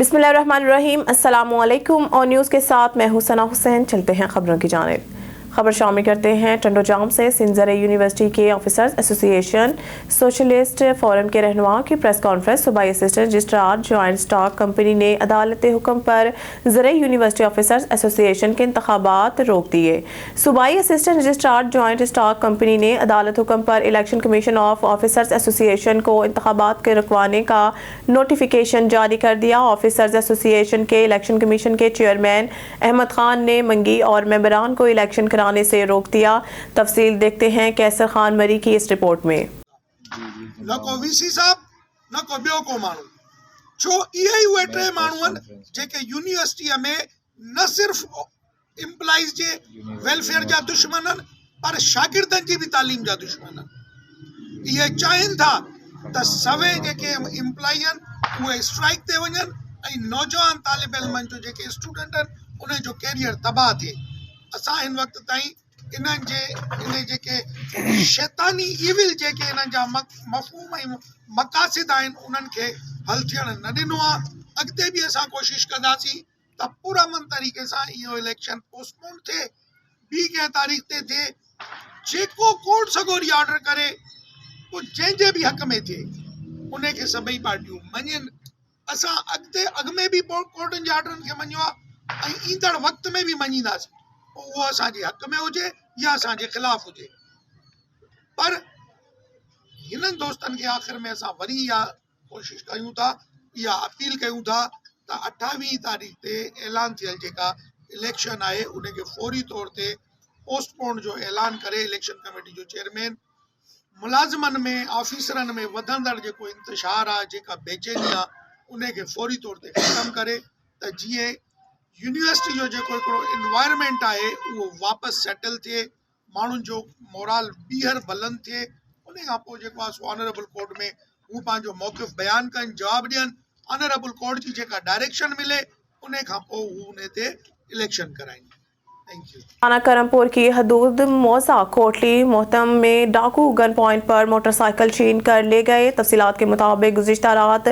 बिस्मिल्लाहिर्रहमानिर्रहीम। अस्सलामुअलैकुम। और न्यूज़ के साथ मैं हुसैना हुसैन। चलते हैं खबरों की जानिब। खबर शामिल करते हैं टंडोजाम से। सिंजर यूनिवर्सिटी के ऑफिसर्स एसोसिएशन सोशलिस्ट फोरम के रहनुमाओं की प्रेस कॉन्फ्रेंस। सूबाई assistant registrar joint stock company ने अदालत हुक्म पर ज़राई यूनिवर्सिटी ऑफिसर्स एसोसिएशन के इंतखाबात रोक दिए। सूबाई assistant registrar joint stock company ने अदालत हुक्म पर election commission of officers association को इंतखाबात के रुकवाने का नोटिफिकेशन जारी कर दिया। ऑफिसर्स एसोसिएशन के इलेक्शन कमीशन के चेयरमैन अहमद खान ने मंगी और मेंबरान को इलेक्शन कराने से रोक दिया। तफसील देखते हैं कैसर खान मरी की इस रिपोर्ट में। न को वीसी साहब न को बियो को माण्हू छो इहे उहे टे माण्हू आहिनि जेके यूनिवर्सिटीअ में न सिर्फ़ एम्प्लॉइज़ जे वेलफेयर जा दुश्मन आहिनि पर शागिर्दनि जी बि तालीम जा दुश्मन आहिनि। इहे चाहिनि था त सभई जेके एम्प्लॉई आहिनि उहे स्ट्राइक ते वञनि ऐं नौजवान तालिब इल्मनि जो जेके स्टूडेंट आहिनि उन्हनि जो कैरियर तबाह थिए। असां हिन वक़्त ताईं इन्हनि जेके शैतानी इविल जेके इन्हनि जा मफ़हूम ऐं मक़ासिद आहिनि उन्हनि खे हल थियणु न ॾिनो आहे। अॻिते बि असां कोशिशि कंदासीं त पुरअमन तरीक़े सां इहो इलेक्शन पोस्टपोन थिए, ॿी कंहिं तारीख़ ते थिए। जेको कोर्ट सॻोरी ऑर्डर करे पोइ जंहिंजे बि हक़ में थिए उनखे सभई पार्टियूं मञनि। असां अॻ में बि कोर्टनि जे ऑर्डरनि खे मञियो आहे ऐं ईंदड़ वक़्त में बि मञींदासीं, पोइ उहो असांजे हक़ में हुजे या असांजे ख़िलाफ़ हुजे। पर हिननि दोस्तनि खे आख़िर में असां वरी इहा कोशिशि कयूं था, इहा अपील कयूं था त 28 तारीख़ ते ऐलान थियल जेका इलेक्शन आहे उनखे फौरी तौर ते पोस्टपोन जो ऐलान करे इलेक्शन कमेटी जो चेयरमैन मुलाज़िमनि में ऑफिसरनि में वधंदड़ जेको इंतशार आहे, जेका बेचैनी आहे, उनखे फौरी तौर ते ख़तमु करे त जीअं यूनिवर्सिटी जो जेको हिकिड़ो इन्वायरमेंट आहे उहो वापसि सेटल थिए, माण्हुनि जो मोरल ॿीहर बुलंद थिए। उन खां पोइ जेको आहे सो ऑनरेबल कोर्ट में हू पंहिंजो मौक़िफ़ बयानु कनि, जवाबु ॾियनि। ऑनरेबल कोर्ट जी जेका डायरेक्शन मिले उन खां पोइ हू उन ते इलेक्शन कराइनि। थाना करमपुर की हदूद मौजा कोटली मोहतम में डाकू गन पॉइंट पर मोटरसाइकिल छीन कर ले गए। तफसीलात के मुताबिक गुज़िश्ता रात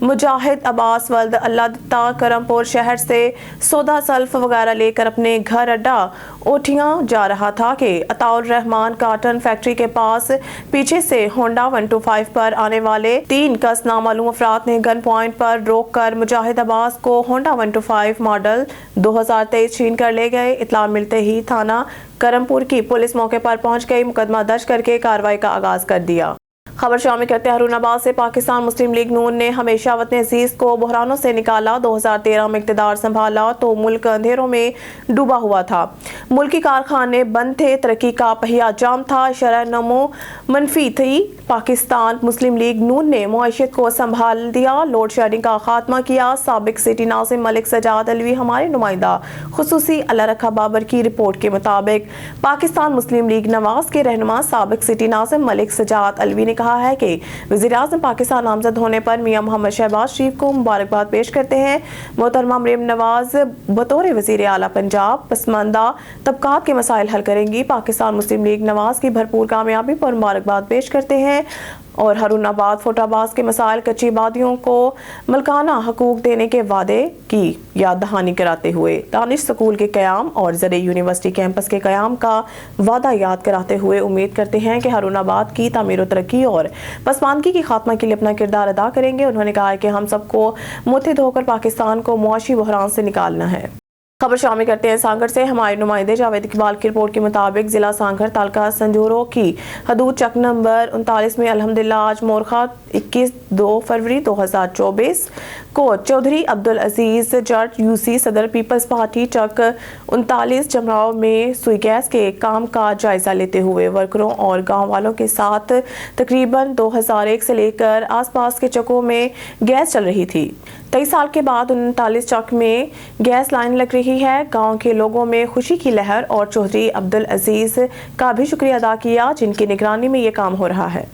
मुजाहिद अब्बास वल्द अल्लाह करमपुर शहर से सौदा सल्फ वगैरह लेकर अपने घर अड्डा ओठियाँ जा रहा था कि अताउर रहमान काटन फैक्ट्री के पास पीछे से होंडा 125 पर आने वाले 3 कस नामालूम अफराद ने गन पॉइंट पर रोक कर मुजाहिद अब्बास को होंडा 125 मॉडल 2023 छीन कर ले गए। इत्तला मिलते ही थाना करमपुर की पुलिस मौके पर पहुंच गई, मुकदमा दर्ज करके कार्रवाई का आगाज कर दिया। खबर शामिल करते हैं हारूनाबाद से। पाकिस्तान मुस्लिम लीग नून ने हमेशा वतन अजीज को बहरानों से निकाला। 2013 में इक़्तिदार संभाला तो मुल्क अंधेरों में डूबा हुआ था। मुल्की कारखाने बंद थे, तरक्की का पहिया जाम था, शरह नमो मनफी थी। पाकिस्तान मुस्लिम लीग नून ने मुआशत को संभाल दिया, लोड शेडिंग का खात्मा किया। साबिक सिटी नाज़िम मलिक सजाद अलवी हमारे नुमाइंदा खुसूसी अल्लाह रखा बाबर की रिपोर्ट के मुताबिक पाकिस्तान मुस्लिम लीग नवाज के रहनुमा साबिक सिटी नाज़िम मलिक सजाद अलवी ने कहा है कि वज़ीर-ए-आज़म पाकिस्तान नामजद होने पर मियां मोहम्मद शहबाज शरीफ को मुबारकबाद पेश करते हैं। मोहतरमा मरियम नवाज बतौर वज़ीर आला पंजाब पसमानदा तबकात के मसाइल हल करेंगी। पाकिस्तान मुस्लिम लीग नवाज की भरपूर कामयाबी पर मुबारकबाद पेश करते हैं और हारूनाबाद फोटाबाज के मसाइल कच्ची आबादियों को मलकाना हकूक देने के वादे की याद दहानी कराते हुए दानिश स्कूल के क़याम और ज़राई यूनिवर्सिटी कैंपस के क़याम का वादा याद कराते हुए उम्मीद करते हैं कि हारूनाबाद की तामीर व तरक्की और पसमानदगी की खात्मा के लिए अपना किरदार अदा करेंगे। उन्होंने कहा कि हम सबको मुत्तहिद होकर पाकिस्तान को मुआशी बहरान से निकालना है। खबर शामिल करते हैं सांगढ़ से। हमारे नुमाइंदे जावेद इकबाल की रिपोर्ट के मुताबिक जिला सांगढ़ तालका संजूरों की हदूद चक नंबर 39 में अल्हम्दुलिल्लाह आज मोरखा 2 फरवरी 2024 को चौधरी अब्दुल अजीज जट यूसी सदर पीपल्स पार्टी चक 39 जमराव में सुई गैस के काम का जायजा लेते हुए वर्करों और गांव वालों के साथ तकरीबन 2001 से लेकर आसपास के चकों में गैस चल रही थी। 23 साल के बाद 39 चक में गैस लाइन लग रही है। गांव के लोगों में खुशी की लहर और चौधरी अब्दुल अजीज का भी शुक्रिया अदा किया जिनकी निगरानी में ये काम हो रहा है।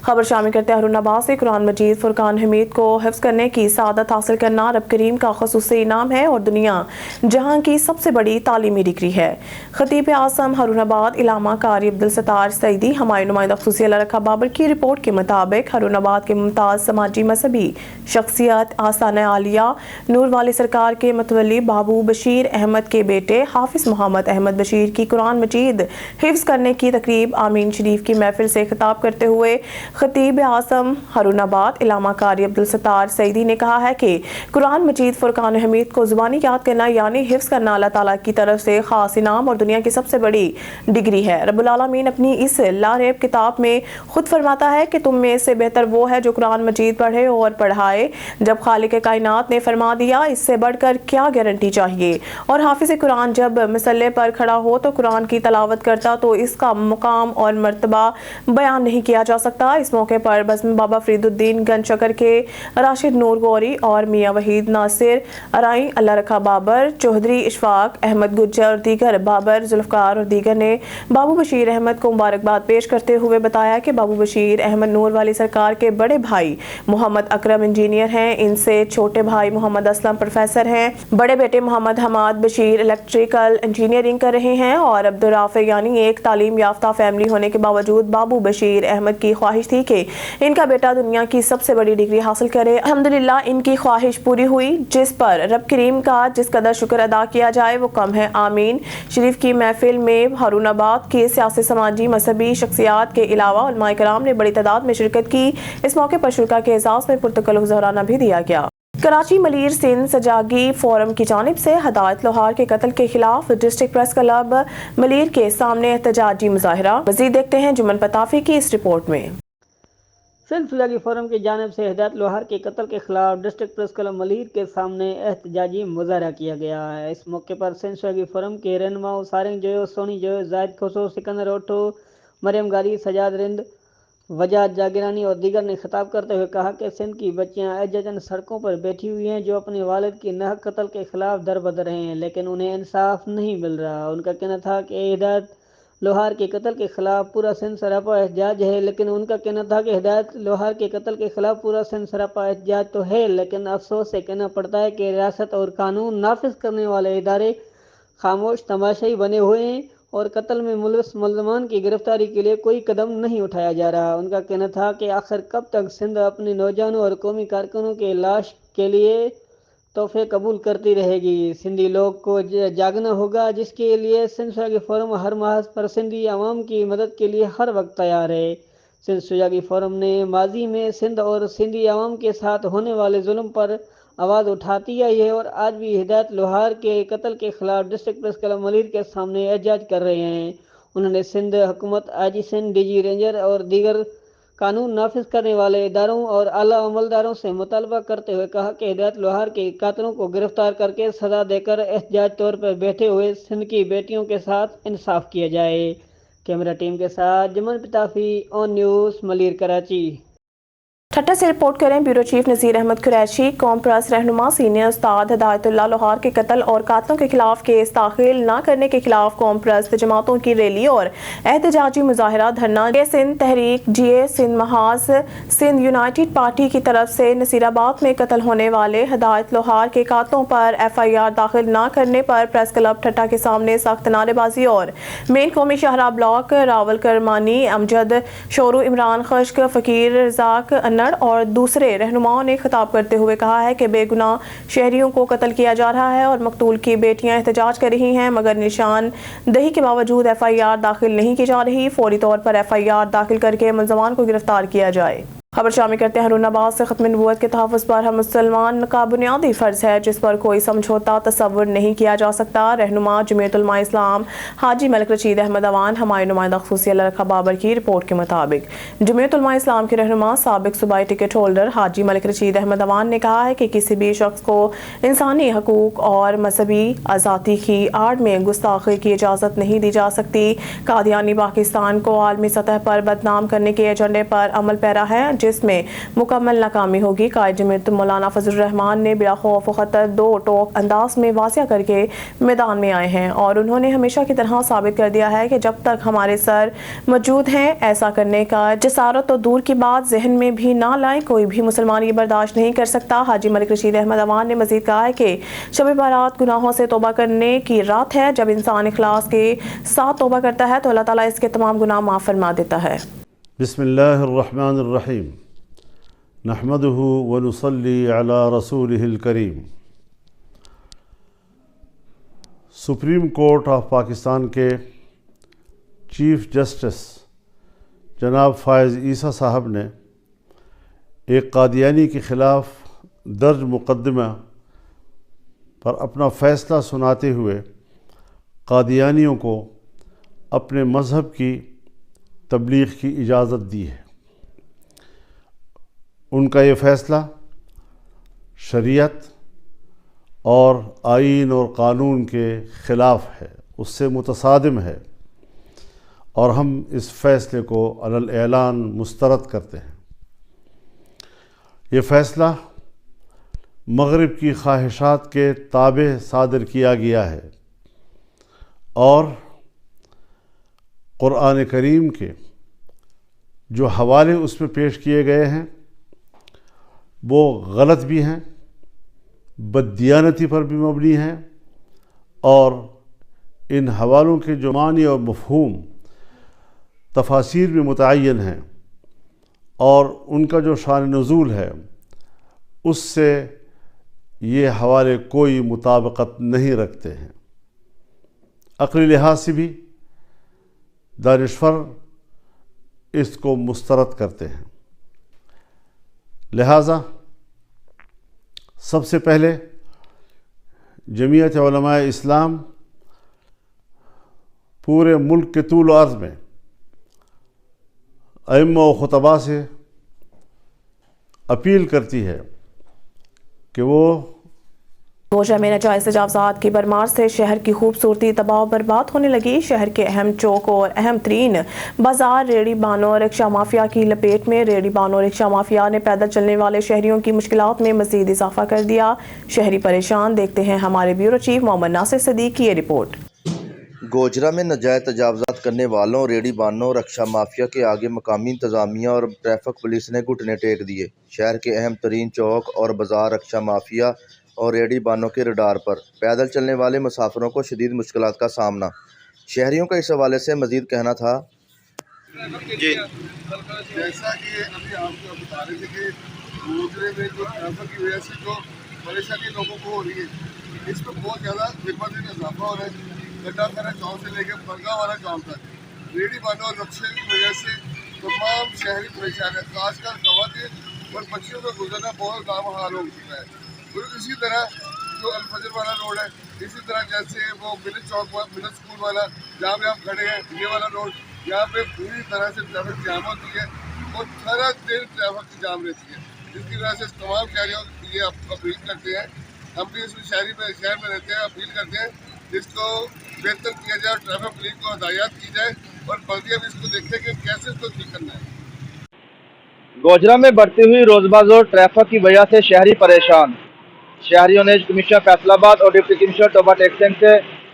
خبر شامل کرتے ہیں ہارون آباد سے قرآن مجید فرقان حمید کو حفظ کرنے کی سعادت حاصل کرنا رب کریم کا خصوصی انعام ہے اور دنیا جہاں کی سب سے بڑی تعلیمی ڈگری ہے۔ خطیب اعظم ہارون آباد علامہ قاری عبدالستار سعیدی ہمایوں نمائندہ خصوصی اللہ رکھا بابر کی رپورٹ کے مطابق ہارون آباد کے ممتاز سماجی مذہبی شخصیت آستانہ عالیہ نور والی سرکار کے متولی بابو بشیر احمد کے بیٹے حافظ محمد احمد بشیر کی قرآن مجید حفظ کرنے کی تقریب آمین شریف کی محفل سے خطاب کرتے ہوئے خطیب اعظم ہارون آباد علامہ قاری عبدالستار سعیدی نے کہا ہے کہ قرآن مجید فرقان حمید کو زبانی یاد کرنا یعنی حفظ کرنا اللہ تعالیٰ کی طرف سے خاص انعام اور دنیا کی سب سے بڑی ڈگری ہے۔ رب العالمین اپنی اس لاریب کتاب میں خود فرماتا ہے کہ تم میں سے بہتر وہ ہے جو قرآن مجید پڑھے اور پڑھائے۔ جب خالق کائنات نے فرما دیا اس سے بڑھ کر کیا گارنٹی چاہیے، اور حافظ قرآن جب مصلے پر کھڑا ہو تو قرآن کی تلاوت کرتا تو اس کا مقام اور مرتبہ بیان نہیں کیا جا سکتا۔ اس موقع پر بزم بابا فرید الدین گنج شکر کے راشد نور گوری اور میاں وحید ناصر ارائیں اللہ رکھا بابر چودھری اشفاق احمد گجر اور دیگر بابر ذوالفقار اور دیگر نے بابو بشیر احمد کو مبارکباد پیش کرتے ہوئے بتایا کہ بابو بشیر احمد نور والی سرکار کے بڑے بھائی محمد اکرم انجینئر ہیں، ان سے چھوٹے بھائی محمد اسلم پروفیسر ہیں، بڑے بیٹے محمد حماد بشیر الیکٹریکل انجینئرنگ کر رہے ہیں اور عبدالرافع یعنی ایک تعلیم یافتہ فیملی ہونے کے باوجود بابو بشیر احمد کی خواہش تھی کہ ان کا بیٹا دنیا کی سب سے بڑی ڈگری حاصل کرے۔ الحمدللہ ان کی خواہش پوری ہوئی، جس پر رب کریم کا جس قدر شکر ادا کیا جائے وہ کم ہے۔ آمین شریف کی محفل میں ہارون آباد کے سیاسی سماجی مذہبی شخصیات کے علاوہ علماء کرام نے بڑی تعداد میں شرکت کی۔ اس موقع پر شرکاء کے اعزاز میں پرتکلف ظہرانہ بھی دیا گیا۔ کراچی ملیر سندھ سجاگی فورم کی جانب سے ہدایت لوہار کے قتل کے خلاف ڈسٹرکٹ پریس کلب ملیر کے سامنے احتجاجی مظاہرہ۔ مزید دیکھتے ہیں جمن پتافی کی اس رپورٹ میں۔ سندھ سجاگی فورم کی جانب سے ہدایت لوہار کے قتل کے خلاف ڈسٹرکٹ پریس کلب ملیر کے سامنے احتجاجی مظاہرہ کیا گیا ہے۔ اس موقع پر سندھ سجاگی فورم کے رہنماؤں سارنگ جو، سونی جو، زاہد کھوسو، سکندر اوٹھو، مریم گاری، سجاد رند، وجاد جاگرانی اور دیگر نے خطاب کرتے ہوئے کہا کہ سندھ کی بچیاں احتجاجاً سڑکوں پر بیٹھی ہوئی ہیں جو اپنے والد کی ناحق قتل کے خلاف در بدر ہیں، لیکن انہیں انصاف نہیں مل رہا۔ ان کا کہنا تھا کہ ہدایت لوہار کے قتل کے خلاف پورا سندھ سراپا احتجاج ہے، لیکن ان کا کہنا تھا کہ ہدایت لوہار کے قتل کے خلاف پورا سندھ سراپا احتجاج تو ہے، لیکن افسوس سے کہنا پڑتا ہے کہ ریاست اور قانون نافذ کرنے والے ادارے خاموش تماشائی بنے ہوئے ہیں اور قتل میں ملوث ملزمان کی گرفتاری کے لیے کوئی قدم نہیں اٹھایا جا رہا۔ ان کا کہنا تھا کہ آخر کب تک سندھ اپنے نوجوانوں اور قومی کارکنوں کے لاش کے لیے تحفے قبول کرتی رہے گی۔ سندھی لوگ کو جاگنا ہوگا، جس کے لیے سندھ سجاگی فورم ہر محاذ پر سندھی عوام کی مدد کے لیے ہر وقت تیار ہے۔ سندھ سجاگی فورم نے ماضی میں سندھ اور سندھی عوام کے ساتھ ہونے والے ظلم پر آواز اٹھاتی آئی ہے اور آج بھی ہدایت لوہار کے قتل کے خلاف ڈسٹرکٹ پریس کلب ملیر کے سامنے احتجاج کر رہے ہیں۔ انہوں نے سندھ حکومت، آئی جی سندھ، ڈی جی رینجر اور دیگر قانون نافذ کرنے والے اداروں اور اعلیٰ عملداروں سے مطالبہ کرتے ہوئے کہا کہ ہدایت لوہار کے قاتلوں کو گرفتار کر کے سزا دے کر احتجاج طور پر بیٹھے ہوئے سندھ کی بیٹیوں کے ساتھ انصاف کیا جائے۔ کیمرہ ٹیم کے ساتھ جمن پتافی، آن نیوز، ملیر، کراچی۔ ٹھٹہ سے رپورٹ کریں بیورو چیف نذیر احمد قریشی۔ قوم پرست رہنما سینئر استاد ہدایت اللہ لوہار کے قتل اور قاتلوں کے خلاف کیس داخل نہ کرنے کے خلاف قوم پرست جماعتوں کی ریلی اور احتجاجی مظاہرہ دھرنا سندھ تحریک، جی اے سندھ محاذ، سندھ یونائٹڈ پارٹی کی طرف سے نصیر آباد میں قتل ہونے والے ہدایت لوہار کے قاتلوں پر ایف آئی آر داخل نہ کرنے پر پریس کلب ٹھٹہ کے سامنے سخت نعرے بازی اور مین قومی شاہراہ بلاک راول کرمانی، امجد شورو، عمران خشک، فقیر رزاق اور دوسرے رہنماؤں نے خطاب کرتے ہوئے کہا ہے کہ بے گناہ شہریوں کو قتل کیا جا رہا ہے اور مقتول کی بیٹیاں احتجاج کر رہی ہیں، مگر نشان دہی کے باوجود ایف آئی آر داخل نہیں کی جا رہی۔ فوری طور پر ایف آئی آر داخل کر کے ملزمان کو گرفتار کیا جائے۔ خبر شامل کرتے ہیں ہارون آباد سے ختم نبوت کے تحفظ پر ہر مسلمان کا بنیادی فرض ہے جس پر کوئی سمجھوتا تصور نہیں کیا جا سکتا۔ رہنما جمعیت علماء اسلام حاجی ملک رشید احمد اوان ہمایوں نمائندہ خصوصی اللہ رکھا بابر کی رپورٹ کے مطابق جمعیت علماء اسلام کے رہنما سابق صوبائی ٹکٹ ہولڈر حاجی ملک رشید احمد اوان نے کہا ہے کہ کسی بھی شخص کو انسانی حقوق اور مذہبی آزادی کی آڑ میں گستاخی کی اجازت نہیں دی جا سکتی۔ قادیانی پاکستان کو عالمی سطح پر بدنام کرنے کے ایجنڈے پر عمل پیرا ہے जिसमें मुकम्मल नाकामी होगी। कायद जमीयत मौलाना फजल रहमान ने बिला खौफ व खतर दो टोक अंदाज में वाज़िया करके मैदान में आए हैं और उन्होंने हमेशा की तरह साबित कर दिया है कि जब तक हमारे सर मौजूद हैं ऐसा करने का जसारत तो दूर की बात जहन में भी ना लाएं, कोई भी मुसलमान ये बर्दाश्त नहीं कर सकता। हाजी मलिक रशीद अहमद अवान ने मजीद कहा है कि शब बारात गुनाहों से तौबा करने की रात है। जब इंसान इखलास के साथ तौबा करता है तो अल्लाह ताला इसके तमाम गुनाह माफ़ फरमा देता है। बिस्मिल्लाहिर्रहमानिर्रहीम नहमदुहु व नुसल्ली अला रसूलिहिल करीम। सुप्रीम कोर्ट ऑफ पाकिस्तान के चीफ जस्टिस जनाब फ़ाइज़ ईसा साहब ने एक कादियानी के ख़िलाफ़ दर्ज मुक़दमा पर अपना फ़ैसला सुनाते हुए कादियानियों को अपने मज़हब की तबलीग़ की इजाज़त दी है। उनका ये फ़ैसला शरीयत और आईन और क़ानून के ख़िलाफ़ है, उससे मुतसादिम है और हम इस फ़ैसले को अलल ऐलान मुस्तरद करते हैं। ये फ़ैसला मग़रिब की ख्वाहिशात के ताबे सादर किया गया है और क़ुरआन करीम के जो हवाले उस पर पेश किए गए हैं वो गलत भी हैं, बददियानती पर भी मबनी हैं और इन हवालों के जो मानी और मफ़हूम तफासीर में मुतअय्यन हैं और उनका जो शान नुज़ूल है उससे ये हवाले कोई मुताबिकत नहीं रखते हैं। अक़ली लिहाज से भी दानिश्वर इसको मुस्तरद करते हैं। लिहाजा सबसे पहले जमीयत उलमाए इस्लाम पूरे मुल्क के तूल व अर्ज़ में अइम्मा व खुतबा से अपील करती है कि वो गोशा में नाजायज़ तजावज़ात की भरमार से शहर की खूबसूरती तबाह बर्बाद होने लगी। शहर के अहम चौक और अहम तरीन बाजार रेडी बानो रिक्शा माफिया की लपेट में। रेडी बानो रिक्शा माफिया ने पैदल चलने वाले शहरियों की मुश्किलात में मज़ीद इजाफा कर दिया। शहरी परेशान। देखते हैं हमारे ब्यूरो चीफ मोहम्मद नासिर सदीक की ये रिपोर्ट। गोजरा में नाजायज़ तजावज़ात करने वालों, रेडी बानों, रक्षा माफिया के आगे मकामी इंतज़ामिया और ट्रैफिक पुलिस ने घुटने टेक दिए। शहर के अहम तरीन चौक और बाजार रक्षा माफिया और रेडी बानों के रडार पर पैदल चलने वाले मुसाफिरों को शदीद मुश्किलात का सामना। शहरियों का इस हवाले से मज़ीद कहना था जी, जैसा कि अभी आपको बता रहे थे कि गोजरे में जो ट्रैफिक की वजह से जो परेशानी लोगों को हो रही है, इस पर बहुत ज़्यादा खिदमत में इजाफा हो रहा है। गड्ढा खाना चौक से लेकर बरगा वाला चौक तक रेडी बानों और रक्षे की वजह से तमाम शहरी परेशान है, खासकर खवातीन और बच्चियों का गुजरना बहुत नामहाल हो चुका है। और इसी तरह जो अलफजर वाला रोड है, इसी तरह जैसे वो मिलत चौक मिलत स्कूल वाला जहाँ पे हम खड़े हैं, ये वाला रोड, यहाँ पे पूरी तरह से ट्रैफिक जाम होती है और सारा दिन ट्रैफिक जाम रहती है, जिसकी वजह से तमाम शहरियों ये अपील करते हैं। हम भी इसमें शहर में रहते हैं, अपील करते हैं इसको बेहतर किया जाए, ट्रैफिक पुलिस को हदायत की जाए और बल्दिया भी इसको देखें कि कैसे इसको ठीक करना है। गोजरा में बढ़ती हुई रोजबाजोर ट्रैफिक की वजह से शहरी परेशान। शहरियों ने कमिश्नर फैसलाबाद और डिप्टी कमिश्नर टोबा टेक्सिंग से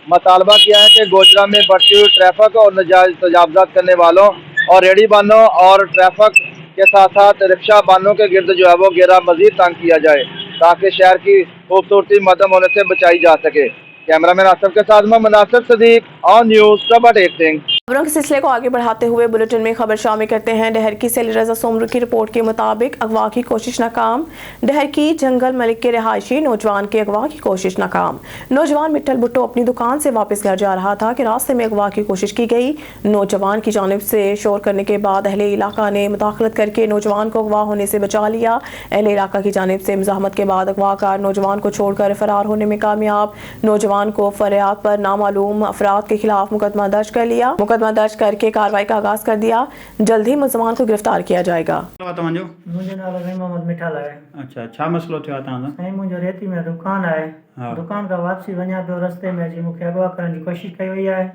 मुतालबा किया है कि गोजरा में बढ़ती हुई ट्रैफिक और नाजायज़ तजावज़ात करने वालों और रेडी बानों और ट्रैफिक के साथ साथ रिक्शा बानों के गिर्द जो है वो घेरा मज़ीद तंग किया जाए ताकि शहर की खूबसूरती मदम होने से बचाई जा सके। कैमरामैन आसफ के साथ मोहम्मद नासिर सदीक, ऑन न्यूज़ टोबा टेक्सिंग। खबरों के सिलसिले को आगे बढ़ाते हुए बुलेटिन में खबर शामिल करते हैं। डहर की से अली रजा सोमरू की रिपोर्ट के मुताबिक अगवा की कोशिश नाकाम। डहर की जंगल मलिक के रिहायशी नौजवान के अगवा की कोशिश नाकाम। नौजवान मिट्टल भुट्टो अपनी दुकान से वापस घर जा रहा था कि रास्ते में अगवा की कोशिश की गई। नौजवान की जानिब से शोर करने के बाद अहले इलाका ने मुदाखलत करके नौजवान को अगवा होने से बचा लिया। अहले इलाका की जानिब से मुज़ाहमत के बाद अगवाकार नौजवान को छोड़कर फरार होने में कामयाब। नौजवान को फरियाद पर नामालूम अफराद के खिलाफ मुकदमा दर्ज कर लिया। मुकदमा दर्ज करके कार्रवाई का आगाज कर दिया। जल्द ही मुलज़मान को गिरफ्तार किया जाएगा। मुंहिंजो नालो साईं मोहम्मद मिठाल आहे। अच्छा, छा मसलो थियो आहे तव्हां साईं मुंहिंजो रेती में दुकान आहे। दुकान खां वापसी वञा पियो, रस्ते में अची मूंखे अगवा करण जी कोशिशि कई वई आहे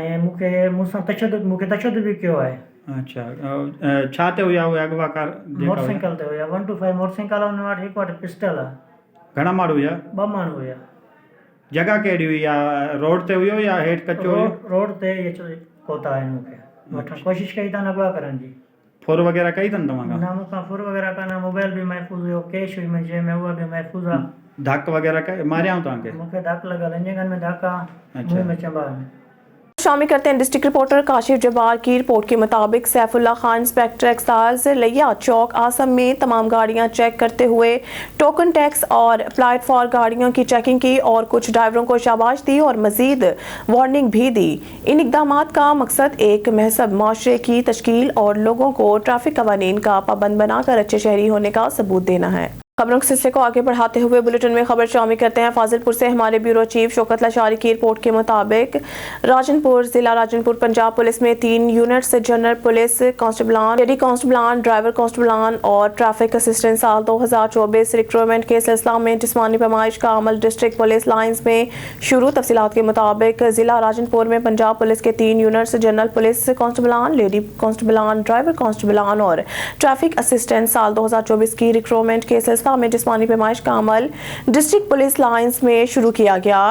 ऐं मूंखे तशदुद बि कयो आहे। अच्छा छा ते हुया उहे अगवाकार जेका हुया? मोटरसाइकिल ते हुया 125 मोटरसाइकिल हुन वटि हिकु वटि पिस्टल आहे। घणा माण्हू हुया? 2 माण्हू हुया। जगह कहिड़ी हुई? या रोड ते हुयो या हेठि कचो हुयो? रोड ते ये पहुता आहिनि मूंखे वठणु कोशिशि कई था अगवा करण जी। फुर वग़ैरह कई अथनि तव्हां खां? ना मूंखां फुर वग़ैरह कान, मोबाइल बि महफ़ूज़ हुयो, कैश हुई मुंहिंजे में उहा बि महफ़ूज़ आहे। धक वग़ैरह मारियाऊं तव्हांखे? मूंखे धक लॻल, इंजन में धक आहे, मुंह में चंबा आहिनि। शामिल करते हैं डिस्ट्रिक्ट रिपोर्टर काशिफ जब्बार की रिपोर्ट के मुताबिक सैफुल्ला खान इंस्पेक्टर एक्साइज लिया चौक आसम में तमाम गाड़ियां चेक करते हुए टोकन टैक्स और अप्लाइड फॉर गाड़ियों की चेकिंग की और कुछ ड्राइवरों को शाबाश दी और मजीद वार्निंग भी दी। इन इक़दामात का मकसद एक महसब माशरे की तश्कील और लोगों को ट्रैफिक कवानीन का पाबंद बनाकर अच्छे शहरी होने का सबूत देना है। खबरों के सिलसिले को आगे बढ़ाते हुए बुलेटिन में खबर शामिल करते हैं फाजिलपुर से। हमारे ब्यूरो चीफ शौकत लाशारी की रिपोर्ट के मुताबिक राजनपुर जिला राजनपुर पंजाब पुलिस में 3 यूनिट्स जनरल पुलिस कांस्टेबलान, लेडी कांस्टेबलान, ड्राइवर कांस्टेबलान और ट्रैफिक असिस्टेंट साल 2024 रिक्रूटमेंट के सिलसिला में जिस्मानी पैमाइश का अमल डिस्ट्रिक्ट पुलिस लाइंस में शुरू। तफसीलात के मुताबिक जिला राजनपुर में पंजाब पुलिस के 3 यूनिट्स जनरल पुलिस कांस्टेबलान, लेडी कांस्टेबलान, ड्राइवर कांस्टेबलान और ट्रैफिक असिस्टेंट साल 2024 की रिक्रूटमेंट के में जिस्मानी पैमाइश का अमल डिस्ट्रिक्ट पुलिस लाइंस में शुरू किया गया।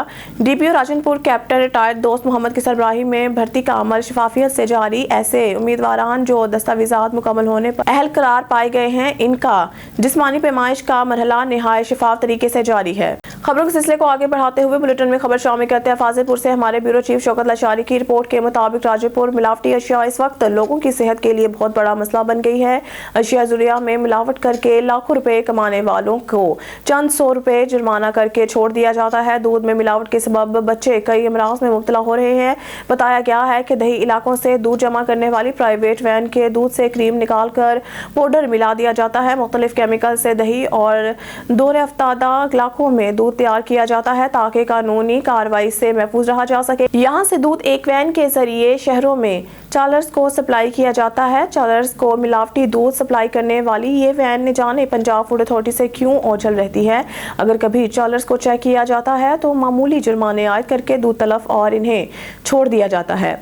डीपीओ राजनपुर कैप्टन रिटायर्ड दोस्त मोहम्मद की सरबराही में भर्ती का अमल शफाफियत से जारी। ऐसे उम्मीदवारान जो दस्तावेजात मुकम्मल होने पर अहल करार पाए गए हैं, इनका जिस्मानी पैमाइश का मरहला निहायत शफाफ तरीके से जारी है। खबरों के सिलसिले को आगे बढ़ाते हुए बुलेटिन में खबर शामिल करते हैं फाजिलपुर से। हमारे ब्यूरो चीफ शौकत लाशारी की रिपोर्ट के मुताबिक राजपुर मिलावटी अशिया इस वक्त लोगों की सेहत के लिए बहुत बड़ा मसला बन गई है। अशिया जुरिया में मिलावट करके लाखों रुपए कमाने वालों को चंद 100 रुपए जुर्माना करके छोड़ दिया जाता है। दूध में मिलावट के सबब बच्चे कई अमराज में मुब्तला हो रहे हैं। बताया गया है कि दही इलाकों से दूध जमा करने वाली प्राइवेट वैन के दूध से क्रीम निकाल कर पाउडर मिला दिया जाता है। मुख्तलिफ केमिकल से दही और दौरे अफ्तादा इलाकों में दूध तैयार किया जाता है ताकि कानूनी कार्रवाई से महफूज रहा जा सके। यहाँ से दूध एक वैन के जरिए शहरों में चालर्स को सप्लाई किया जाता है। चालर्स को मिलावटी दूध सप्लाई करने वाली ये वैन न जाने पंजाब फूड अथॉरिटी से क्यों ओझल रहती है। अगर कभी चालर्स को चेक किया जाता है तो मामूली जुर्माने आयद करके दूध तलफ और इन्हें छोड़ दिया जाता है।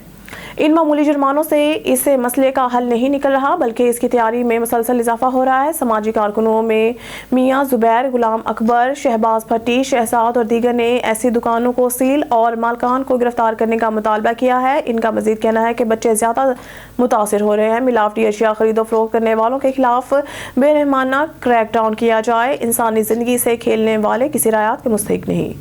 इन मामूली जुर्मानों से इस मसले का हल नहीं निकल रहा बल्कि इसकी तैयारी में मुसलसल इजाफा हो रहा है। समाजी कारकुनों में मियां जुबैर, गुलाम अकबर, शहबाज भट्टी, शहजाद और दीगर ने ऐसी दुकानों को सील और मालकान को गिरफ्तार करने का मुतालबा किया है। इनका मजीद कहना है कि बच्चे ज्यादा मुतासिर हो रहे हैं। मिलावटी अशिया खरीदो फरोख्त करने वालों के खिलाफ बेरहमाना क्रैकडाउन किया जाए। इंसानी जिंदगी से खेलने वाले किसी रायत के मुस्तहिक नहीं।